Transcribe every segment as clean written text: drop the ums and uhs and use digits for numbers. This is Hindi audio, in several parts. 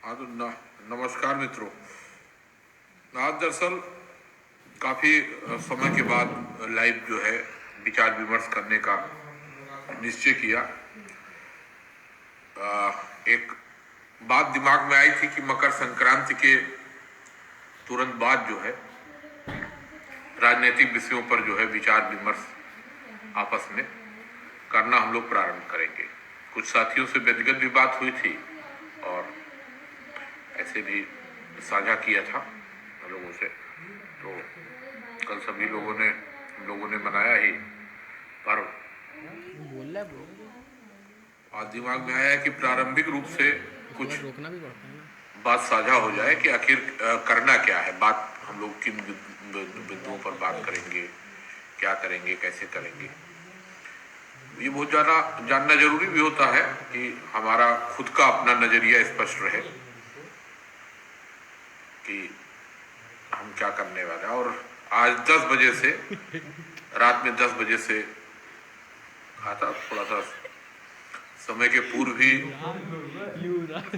हाँ तो नमस्कार मित्रों। आज दरअसल काफ़ी समय के बाद लाइव जो है विचार विमर्श करने का निश्चय किया। एक बात दिमाग में आई थी कि मकर संक्रांति के तुरंत बाद जो है राजनीतिक विषयों पर जो है विचार विमर्श आपस में करना हम लोग प्रारंभ करेंगे। कुछ साथियों से व्यक्तिगत भी बात हुई थी और ऐसे भी साझा किया था लोगों से। तो कल सभी लोगों ने मनाया ही पर्व। आज दिमाग में आया कि प्रारंभिक रूप से कुछ रोकना भी पड़ता है ना। बात साझा हो जाए कि आखिर करना क्या है। बात हम लोग किन बिंदुओं पर बात करेंगे, क्या करेंगे, कैसे करेंगे। ये बहुत ज़्यादा जानना जरूरी भी होता है कि हमारा खुद का अपना नजरिया स्पष्ट रहे कि हम क्या करने वाले हैं। और आज 10 बजे से रात में 10 बजे से खाता थोड़ा सा समय के पूर्व भी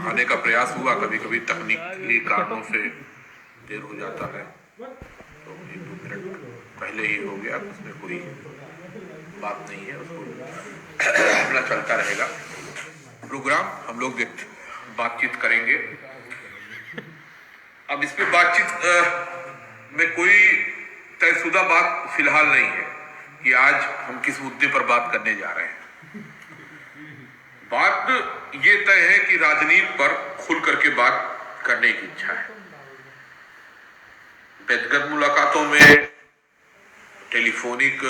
आने का प्रयास हुआ। कभी कभी तकनीकी कारणों से देर हो जाता है, तो 1-2 मिनट पहले ही हो गया। उसमें कोई बात नहीं है, उसको अपना चलता रहेगा प्रोग्राम। हम लोग बातचीत करेंगे। अब इसमें बातचीत में कोई तयशुदा बात फिलहाल नहीं है कि आज हम किस मुद्दे पर बात करने जा रहे हैं। बात ये तय है कि राजनीति पर खुल करके बात करने की इच्छा है। व्यक्तिगत मुलाकातों में, टेलीफोनिक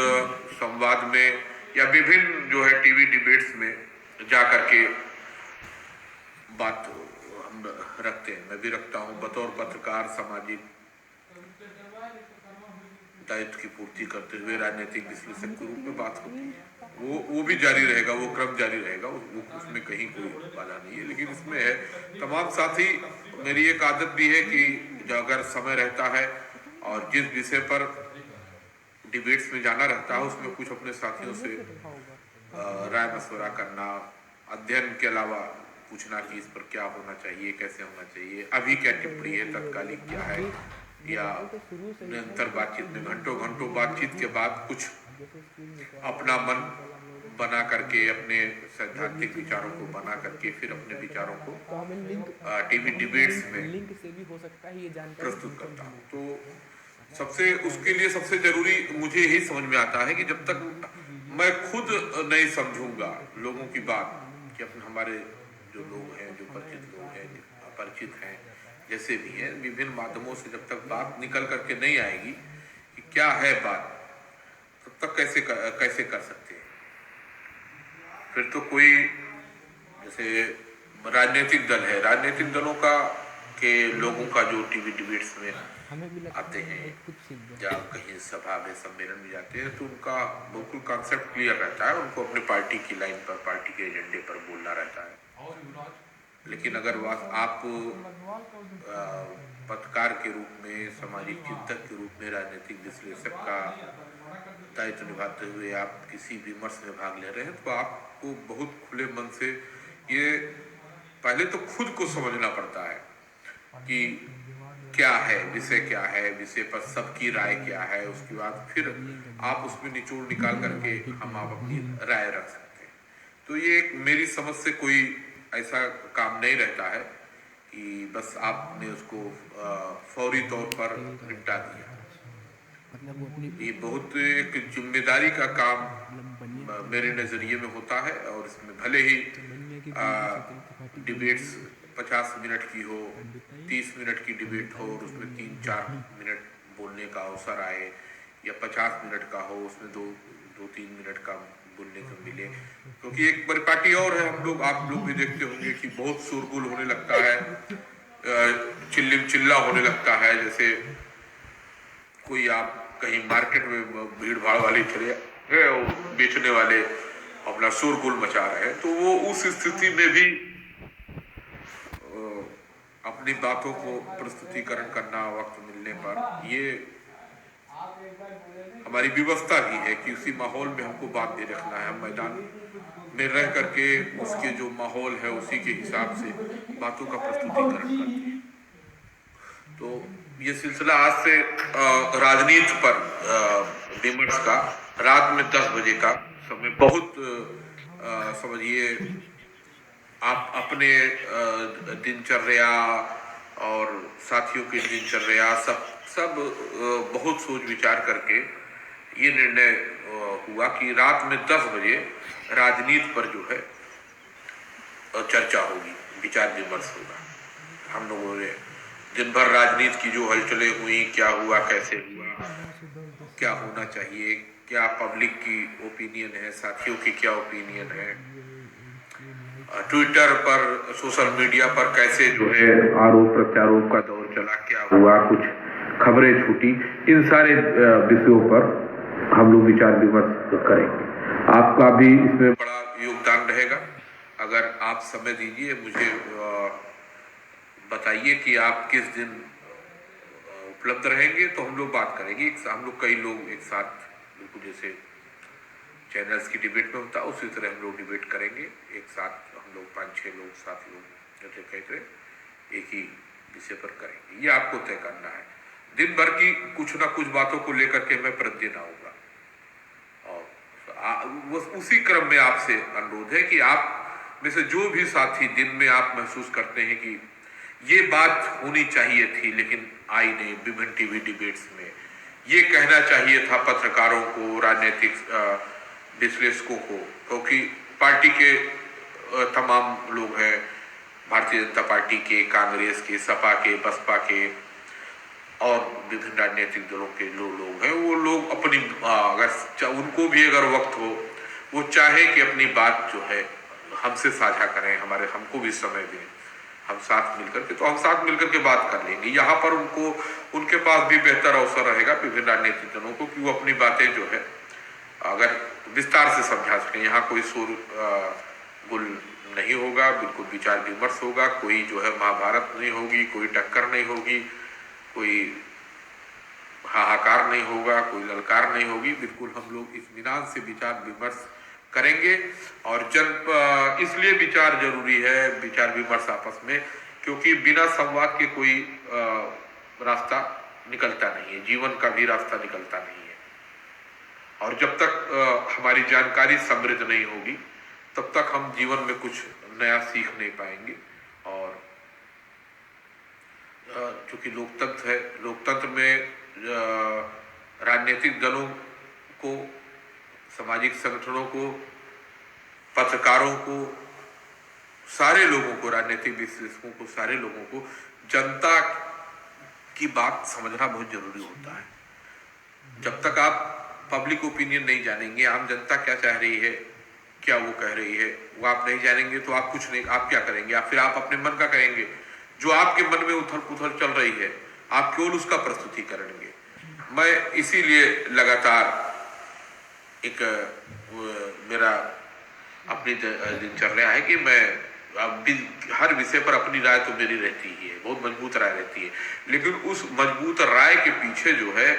संवाद में या विभिन्न जो है टीवी डिबेट्स में जा करके बात हम रखते हैं। मैं भी रखता हूं। बतौर पत्रकार सामाजिक दायित्व की पूर्ति करते हुए राजनीतिक विश्लेषक के रूप में बात होती है। वो भी जारी रहेगा, वो क्रम जारी रहेगा, उसमें कहीं कोई बाधा नहीं है। लेकिन इसमें है तमाम साथी, मेरी एक आदत भी है कि अगर समय रहता है और जिस विषय पर डिबेट्स में जाना रहता है उसमें कुछ अपने साथियों से राय मशवरा करना, अध्ययन के अलावा पूछना कि इस पर क्या होना चाहिए, कैसे होना चाहिए, अभी क्या टिप्पणी है, तत्कालिक क्या है, या निरंतर बातचीत में घंटों घंटों बातचीत के बाद कुछ अपना मन बना करके, अपने सैद्धांतिक विचारों को बना करके फिर अपने विचारों को टीवी डिबेट्स में प्रस्तुत करता हूँ। तो उसके लिए सबसे जरूरी मुझे यही समझ में आता है कि जब तक मैं खुद नहीं समझूंगा लोगों की बात, कि अपने हमारे जो लोग हैं, जो परिचित लोग हैं, अपरिचित हैं, जैसे भी हैं, विभिन्न माध्यमों से जब तक बात निकल करके नहीं आएगी कि क्या है बात, तब तक कैसे कर सकते हैं। फिर तो कोई, जैसे राजनीतिक दल है, राजनीतिक दलों का के लोगों का जो टीवी डिबेट्स में आते हैं या कहीं सभा में सम्मेलन में जाते हैं, तो उनका बिल्कुल कॉन्सेप्ट क्लियर रहता है। उनको अपने पार्टी की लाइन पर, पार्टी के एजेंडे पर बोलना रहता है। लेकिन अगर आप पत्रकार के रूप में, सामाजिक चिंतक के रूप में, राजनीतिक विश्लेषक का दायित्व निभाते हुए आप किसी विमर्श में भाग ले रहे हैं, तो आपको बहुत खुले मन से ये पहले तो खुद को समझना पड़ता है कि क्या है विषय, क्या है विषय पर सबकी राय क्या है। उसके बाद फिर आप उसमें निचोड़ निकाल करके आप अपनी राय रख सकते हैं। तो ये एक मेरी समझ से कोई ऐसा काम नहीं रहता है कि बस आपने उसको फौरी तौर पर निपटा दिया। ये बहुत एक जिम्मेदारी का काम मेरे नजरिए में होता है। और इसमें भले ही डिबेट्स 50 मिनट की हो, 30 मिनट की डिबेट हो और उसमें 3-4 मिनट बोलने का अवसर आए, या 50 मिनट का हो उसमें 2-3 मिनट का बोलने को मिले। क्योंकि एक परिपाटी और है, आप लोग भी देखते होंगे कि बहुत शोरगुल होने लगता है, चिल्लिम चिल्ला होने लगता है। जैसे कोई आप कहीं मार्केट में भीड़ भाड़ वाली चले गए और बेचने वाले अपना शोरगुल मचा रहे हैं, तो वो उस स्थिति में भी अपनी बातों को प्रस्तुतिकरण करना वक्त मिलने पर, ये हमारी व्यवस्था भी है कि उसी माहौल में हमको बात भी रखना है। हम मैदान में रह करके उसके जो माहौल है उसी के हिसाब से बातों का प्रस्तुतिकरण करती है। तो ये सिलसिला आज से राजनीति पर विमर्श का रात में 10 बजे का समय बहुत समझिए आप अपने दिनचर्या और साथियों की दिनचर्या सब सब बहुत सोच विचार करके ये निर्णय हुआ कि रात में 10 बजे राजनीति पर जो है चर्चा होगी, विचार विमर्श होगा। हम लोगों ने दिन भर राजनीति की जो हलचलें हुई, क्या हुआ, कैसे हुआ, क्या होना चाहिए, क्या पब्लिक की ओपिनियन है, साथियों की क्या ओपिनियन है, ट्विटर पर सोशल मीडिया पर कैसे जो है आरोप प्रत्यारोप का दौर चला, क्या हुआ, कुछ खबरें छूटी, इन सारे विषयों पर हम लोग विचार विमर्श करेंगे। आपका भी इसमें बड़ा योगदान रहेगा। अगर आप समय दीजिए, मुझे बताइए कि आप किस दिन उपलब्ध रहेंगे तो हम लोग बात करेंगे। हम लोग कई लोग एक साथ, बिल्कुल जैसे चैनल्स की डिबेट में होता है उसी तरह हम लोग डिबेट करेंगे एक साथ। हम लोग 5-6 लोग 7 लोग जैसे कहते हैं एक ही विषय पर करेंगे। ये आपको तय करना है। दिन भर की कुछ ना कुछ बातों को लेकर के मैं प्रतिदिन आऊंगा और उसी क्रम में आपसे अनुरोध है कि आप में से जो भी साथी दिन में आप महसूस करते हैं कि ये बात होनी चाहिए थी लेकिन आई नहीं, विभिन्न टीवी डिबेट्स में ये कहना चाहिए था पत्रकारों को, राजनीतिक विश्लेषकों को, क्योंकि पार्टी के तमाम लोग हैं, भारतीय जनता पार्टी के, कांग्रेस के, सपा के, बसपा के और विभिन्न राजनीतिक दलों के जो लोग हैं, वो लोग अपनी अगर उनको भी अगर वक्त हो, वो चाहे कि अपनी बात जो है हमसे साझा करें, हमको भी समय दें, हम साथ मिलकर के, तो हम साथ मिलकर के बात कर लेंगे। यहाँ पर उनके पास भी बेहतर अवसर रहेगा विभिन्न राजनीतिक दलों को कि वो अपनी बातें जो है अगर विस्तार से समझा सकें। यहाँ कोई शोर गुल नहीं होगा, बिल्कुल विचार विमर्श होगा, कोई जो है महाभारत नहीं होगी, कोई टक्कर नहीं होगी, कोई हाहाकार नहीं होगा, कोई ललकार नहीं होगी। बिल्कुल हम लोग इत्मीनान से विचार विमर्श करेंगे। और इसलिए विचार जरूरी है, विचार विमर्श आपस में, क्योंकि बिना संवाद के कोई रास्ता निकलता नहीं है, जीवन का भी रास्ता निकलता नहीं है। और जब तक हमारी जानकारी समृद्ध नहीं होगी तब तक हम जीवन में कुछ नया सीख नहीं पाएंगे। और चूंकि लोकतंत्र है, लोकतंत्र में राजनीतिक दलों को, सामाजिक संगठनों को, पत्रकारों को, सारे लोगों को, राजनीतिक विश्लेषकों को, सारे लोगों को जनता की बात समझना बहुत जरूरी होता है। जब तक आप पब्लिक ओपिनियन नहीं जानेंगे, आम जनता क्या चाह रही है, क्या वो कह रही है, वो आप नहीं जानेंगे तो आप कुछ नहीं, आप क्या करेंगे, फिर आप अपने मन का करेंगे। जो आपके मन में उथल पुथल चल रही है, आप केवल उसका प्रस्तुति करेंगे। मैं इसीलिए लगातार एक मेरा अपनी दिनचर्या है कि मैं हर विषय पर अपनी राय तो मेरी रहती ही है, बहुत मजबूत राय रहती है, लेकिन उस मजबूत राय के पीछे जो है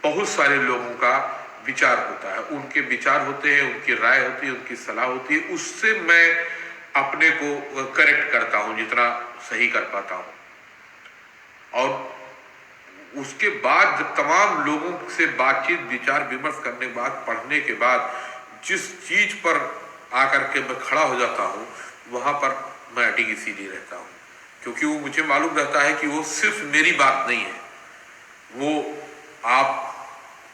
बहुत सारे लोगों का विचार होता है, उनके विचार होते हैं, उनकी राय होती है, उनकी सलाह होती है। उससे मैं अपने को करेक्ट करता हूं जितना सही कर पाता हूं। और उसके बाद जब तमाम लोगों से बातचीत, विचार विमर्श करने के बाद, पढ़ने के बाद जिस चीज पर आकर के मैं खड़ा हो जाता हूं, वहां पर मैं अटी सीधी रहता हूं, क्योंकि वो मुझे मालूम रहता है कि वो सिर्फ मेरी बात नहीं है, वो आप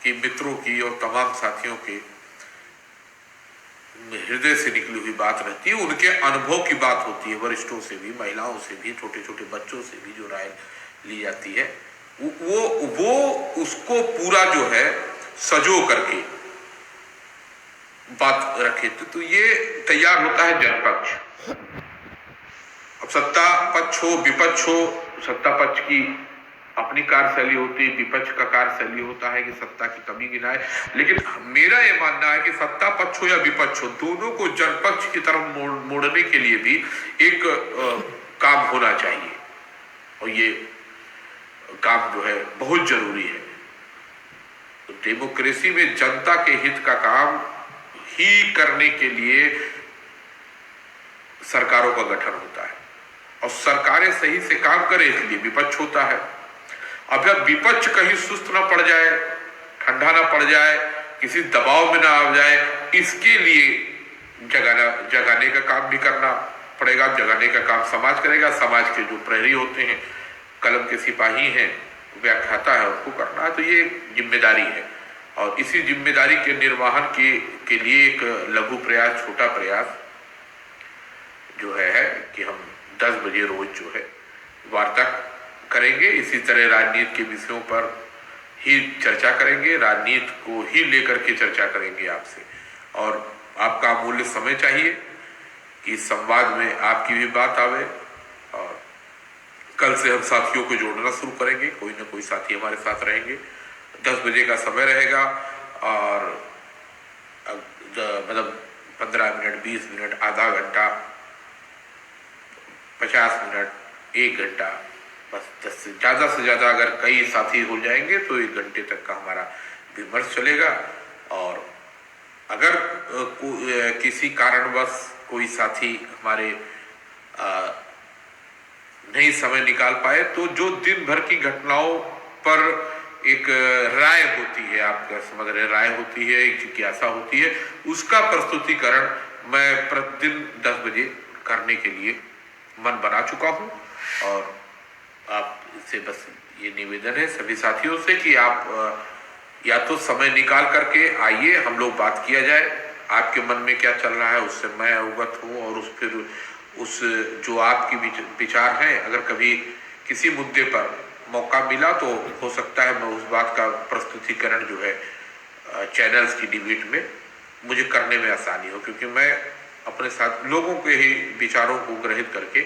के मित्रों की और तमाम साथियों के हृदय से निकली हुई बात रहती है, उनके अनुभव की बात होती है, वरिष्ठों से भी, महिलाओं से भी, छोटे छोटे बच्चों से भी जो राय ली जाती है, वो उसको पूरा जो है सजो करके बात रखे। तो ये तैयार होता है जनपक्ष। अब सत्ता पक्ष हो, विपक्ष हो, सत्ता पक्ष की अपनी कार्यशैली होती है, विपक्ष का कार्यशैली होता है कि सत्ता की कमी गिनाए। लेकिन मेरा यह मानना है कि सत्ता पक्ष हो या विपक्ष हो, दोनों को जनपक्ष की तरफ मोड़ने के लिए भी एक काम होना चाहिए, और ये काम जो है बहुत जरूरी है। तो डेमोक्रेसी में जनता के हित का काम ही करने के लिए सरकारों का गठन होता है और सरकारें सही से काम करें इसलिए विपक्ष होता है। अब जब विपक्ष कहीं सुस्त ना पड़ जाए, ठंडा ना पड़ जाए, किसी दबाव में ना आ जाए, इसके लिए जगाने का काम भी करना पड़ेगा। जगाने का काम समाज करेगा। समाज के जो प्रहरी होते हैं, कलम के सिपाही हैं, व्याख्याता है, उनको करना है। तो ये जिम्मेदारी है और इसी जिम्मेदारी के निर्वहन के लिए एक लघु प्रयास, छोटा प्रयास जो है कि हम 10 बजे रोज जो है वार्ता करेंगे। इसी तरह राजनीति के विषयों पर ही चर्चा करेंगे, राजनीति को ही लेकर के चर्चा करेंगे आपसे। और आपका अमूल्य समय चाहिए कि इस संवाद में आपकी भी बात आवे। और कल से हम साथियों को जोड़ना शुरू करेंगे, कोई ना कोई साथी हमारे साथ रहेंगे। 10 बजे का समय रहेगा और मतलब 15 मिनट, 20 मिनट, आधा घंटा, 50 मिनट, 1 घंटा, बस 10 से ज़्यादा अगर कई साथी हो जाएंगे तो 1 घंटे तक का हमारा विमर्श चलेगा। और अगर किसी कारणवश कोई साथी हमारे नहीं समय निकाल पाए तो जो दिन भर की घटनाओं पर एक राय होती है, आप समझ रहे, राय होती है, एक जिज्ञासा होती है, उसका प्रस्तुतिकरण मैं प्रतिदिन 10 बजे करने के लिए मन बना चुका हूं। और आपसे बस ये निवेदन है सभी साथियों से कि आप या तो समय निकाल करके आइए, हम लोग बात किया जाए, आपके मन में क्या चल रहा है उससे मैं अवगत हूँ। और उस जो आपकी विचार हैं, अगर कभी किसी मुद्दे पर मौका मिला तो हो सकता है मैं उस बात का प्रस्तुतिकरण जो है चैनल्स की डिबेट में मुझे करने में आसानी हो, क्योंकि मैं अपने साथ लोगों के ही विचारों को ग्रहित करके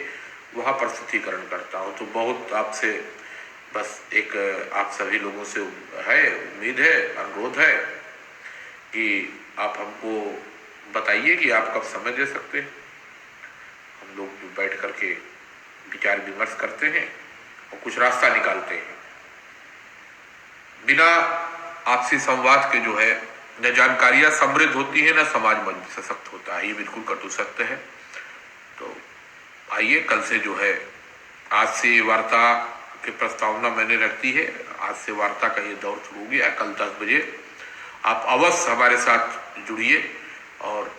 वहाँ प्रस्तुतिकरण करता हूँ। तो बहुत आपसे बस एक आप सभी लोगों से है उम्मीद है, अनुरोध है कि आप हमको बताइए कि आप कब समय दे सकते हैं। हम लोग बैठ करके विचार विमर्श करते हैं और कुछ रास्ता निकालते हैं। बिना आपसी संवाद के जो है न जानकारियां समृद्ध होती है, न समाज मजबूत सशक्त होता है। ये बिल्कुल कटु सत्य है। तो आइए, कल से जो है आज से वार्ता की प्रस्तावना मैंने रख दी है। आज से वार्ता का ये दौर शुरू हो गया। कल 10 बजे आप अवश्य हमारे साथ जुड़िए और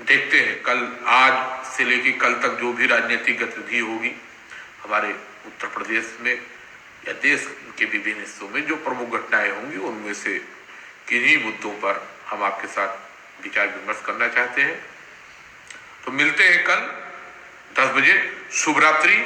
देखते हैं कल, आज से लेकर कल तक जो भी राजनीतिक गतिविधि होगी हमारे उत्तर प्रदेश में या देश के विभिन्न हिस्सों में, जो प्रमुख घटनाएं होंगी उनमें से किन्हीं मुद्दों पर हम आपके साथ विचार विमर्श करना चाहते हैं। तो मिलते हैं कल 10 बजे। शुभ रात्रि।